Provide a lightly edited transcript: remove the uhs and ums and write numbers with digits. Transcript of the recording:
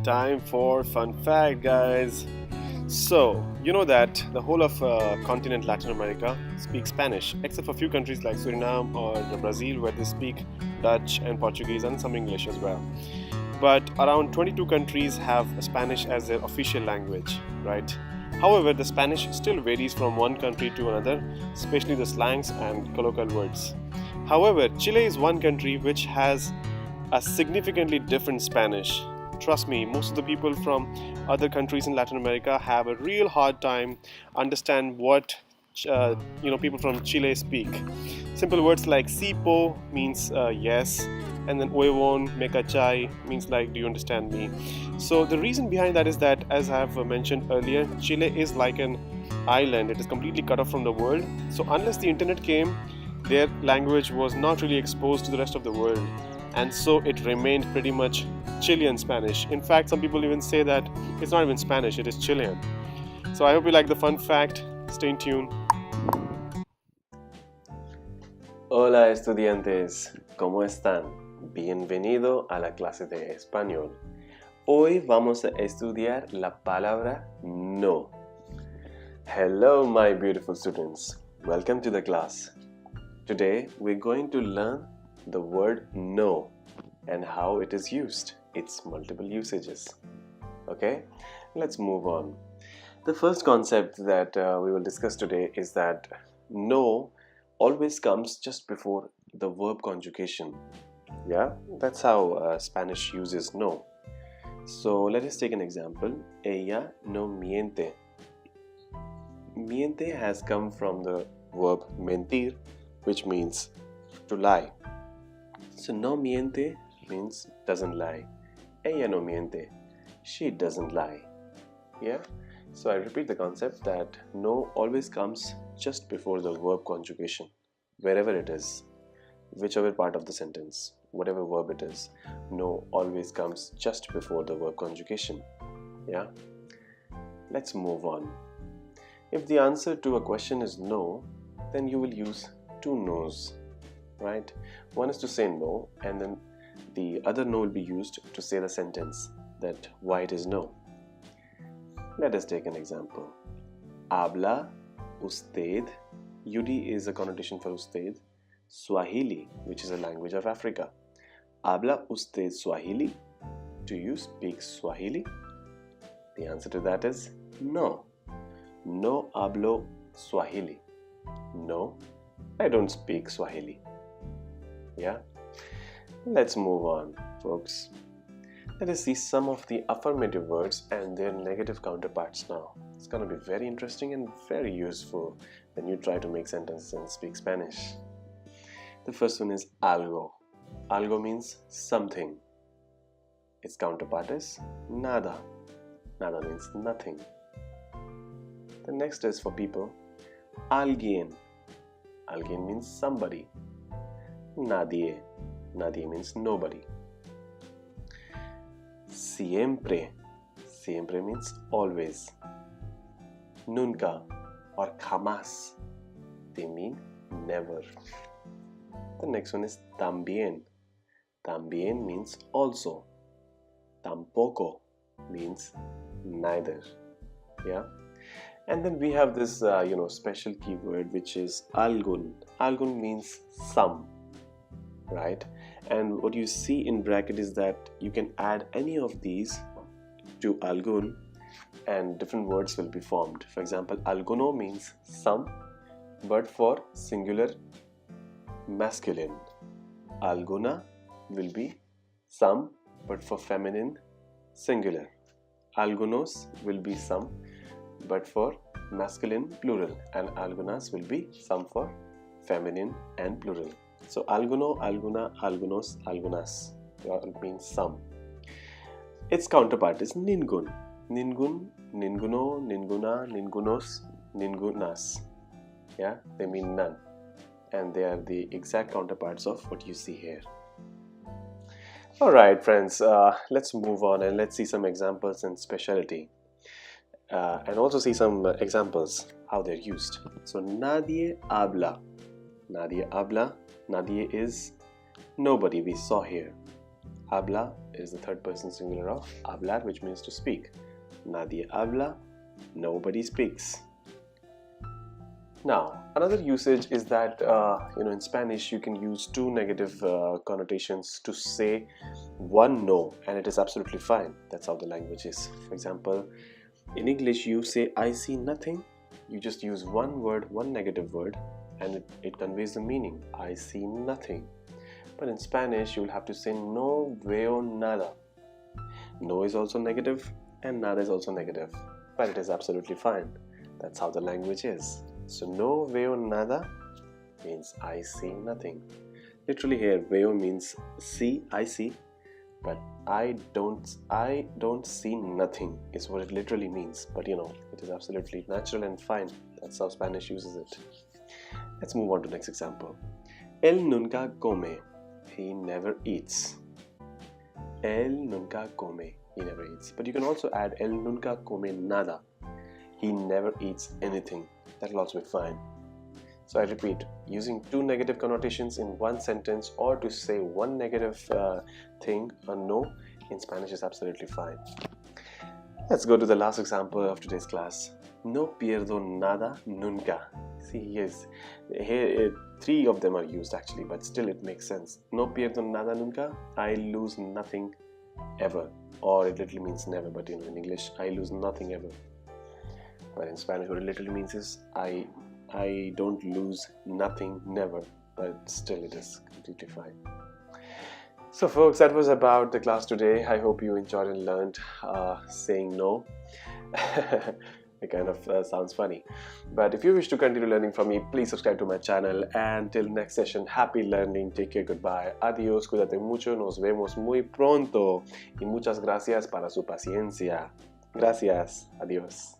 Time for fun fact, guys. So, you know that the whole of continent Latin America speaks Spanish, except for a few countries like Suriname or Brazil, where they speak Dutch and Portuguese and some English as well. But around 22 countries have Spanish as their official language, right? However, the Spanish still varies from one country to another, especially the slangs and colloquial words. However, Chile is one country which has a significantly different Spanish. Trust me, most of the people from other countries in Latin America have a real hard time understand what people from Chile speak. Simple words like "sipo" means yes, and then "huevón," "me cachai" means like "do you understand me?" So the reason behind that is that, as I have mentioned earlier, Chile is like an island. It is completely cut off from the world. So unless the internet came, their language was not really exposed to the rest of the world, and so it remained pretty much Chilean Spanish. In fact, some people even say that it's not even Spanish, it is Chilean. So I hope you like the fun fact. Stay tuned. Hola estudiantes, ¿cómo están? Bienvenido a la clase de español. Hoy vamos a estudiar la palabra no. Hello my beautiful students, welcome to the class. Today we're going to learn the word no and how it is used, its multiple usages. Okay, let's move on. The first concept that we will discuss today is that no always comes just before the verb conjugation. Yeah, that's how Spanish uses no. So let us take an example. Ella no miente. Miente has come from the verb mentir, which means to lie. So no miente means doesn't lie. Ella no miente. She doesn't lie. Yeah? So I repeat the concept that no always comes just before the verb conjugation, wherever it is, whichever part of the sentence, whatever verb it is, no always comes just before the verb conjugation. Yeah? Let's move on. If the answer to a question is no, then you will use two no's, right? One is to say no, and then the other no will be used to say the sentence that why it is no. Let us take an example. Habla usted, UD is a connotation for usted, Swahili, which is a language of Africa. Habla usted Swahili? Do you speak Swahili? The answer to that is no. No hablo Swahili. No, I don't speak Swahili. Yeah? Let's move on, folks. Let us see some of the affirmative words and their negative counterparts now. It's going to be very interesting and very useful when you try to make sentences and speak Spanish. The first one is algo. Algo means something. Its counterpart is nada. Nada means nothing. The next is for people, alguien. Alguien means somebody. Nadie. Nadie means nobody. Siempre. Siempre means always. Nunca or jamás. They mean never. The next one is también. También means also. Tampoco means neither. Yeah. And then we have this special keyword, which is algún. Algún means some, right? And what you see in bracket is that you can add any of these to algún and different words will be formed. For example, alguno means some, but for singular masculine. Alguna will be some, but for feminine singular. Algunos will be some, but for masculine plural, and algunas will be some for feminine and plural. So alguno, alguna, algunos, algunas means some. Its counterpart is ningun. Ningun, ninguno, ninguna, ningunos, ningunas. Yeah, they mean none, and they are the exact counterparts of what you see here. Alright friends, let's move on and let's see some examples and speciality. And also see some examples how they're used. So nadie habla. Nadie habla. Nadie is nobody we saw here. Habla is the third person singular of hablar, which means to speak. Nadie habla, nobody speaks. Now, another usage is that in Spanish you can use two negative connotations to say one no, and it is absolutely fine. That's how the language is. For example, in English you say I see nothing. You just use one word, one negative word, and it conveys the meaning. I see nothing. But in Spanish you will have to say no veo nada. No is also negative and nada is also negative, but it is absolutely fine. That's how the language is. So no veo nada means I see nothing. Literally here veo means see, I see, but I don't see nothing is what it literally means. But it is absolutely natural and fine. That's how Spanish uses it. Let's move on to the next example. Él nunca come. He never eats. Él nunca come. He never eats. But you can also add él nunca come nada. He never eats anything. That will also be fine. So I repeat, using two negative connotations in one sentence or to say one negative thing or no in Spanish is absolutely fine. Let's go to the last example of today's class. No pierdo nada nunca. See, here three of them are used actually, but still it makes sense. No pierdo nada nunca. I lose nothing ever. Or it literally means never, but in English, I lose nothing ever. But in Spanish, what it literally means is I don't lose nothing never, but still it is completely fine. So folks, that was about the class today. I hope you enjoyed and learned saying no. It kind of sounds funny. But if you wish to continue learning from me, please subscribe to my channel. And till next session, happy learning. Take care, goodbye. Adiós, cuídate mucho. Nos vemos muy pronto. Y muchas gracias para su paciencia. Gracias. Adiós.